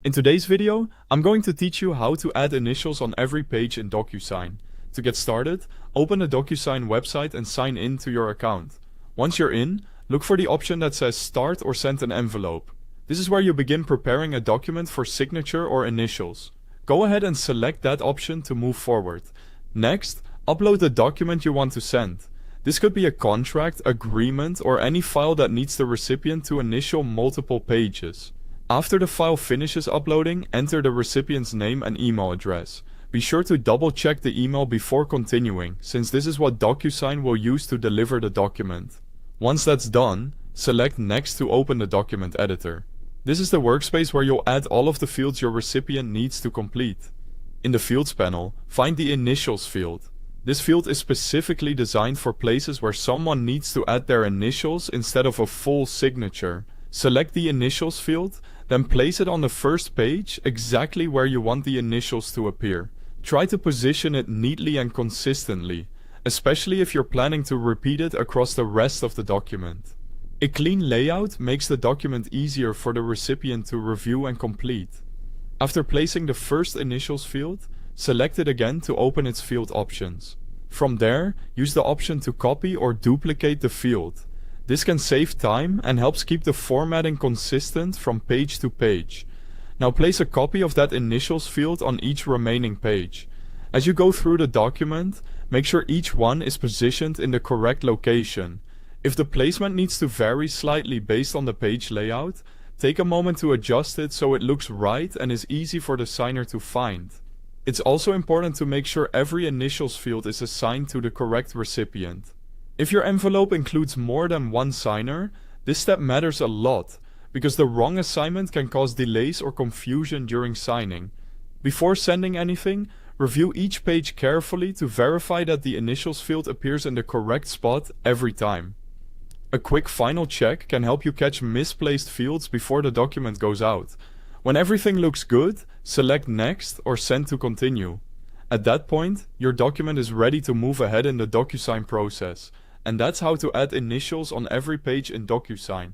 In today's video, I'm going to teach you how to add initials on every page in DocuSign. To get started, open the DocuSign website and sign in to your account. Once you're in, look for the option that says Start or Send an envelope. This is where you begin preparing a document for signature or initials. Go ahead and select that option to move forward. Next, upload the document you want to send. This could be a contract, agreement, or any file that needs the recipient to initial multiple pages. After the file finishes uploading, enter the recipient's name and email address. Be sure to double check the email before continuing, since this is what DocuSign will use to deliver the document. Once that's done, select Next to open the document editor. This is the workspace where you'll add all of the fields your recipient needs to complete. In the Fields panel, find the Initials field. This field is specifically designed for places where someone needs to add their initials instead of a full signature. Select the Initials field, then place it on the first page exactly where you want the initials to appear. Try to position it neatly and consistently, especially if you're planning to repeat it across the rest of the document. A clean layout makes the document easier for the recipient to review and complete. After placing the first Initials field, select it again to open its field options. From there, use the option to copy or duplicate the field. This can save time and helps keep the formatting consistent from page to page. Now place a copy of that Initials field on each remaining page. As you go through the document, make sure each one is positioned in the correct location. If the placement needs to vary slightly based on the page layout, take a moment to adjust it so it looks right and is easy for the signer to find. It's also important to make sure every Initials field is assigned to the correct recipient. If your envelope includes more than one signer, this step matters a lot, because the wrong assignment can cause delays or confusion during signing. Before sending anything, review each page carefully to verify that the Initials field appears in the correct spot every time. A quick final check can help you catch misplaced fields before the document goes out. When everything looks good, select Next or Send to continue. At that point, your document is ready to move ahead in the DocuSign process. And that's how to add initials on every page in DocuSign.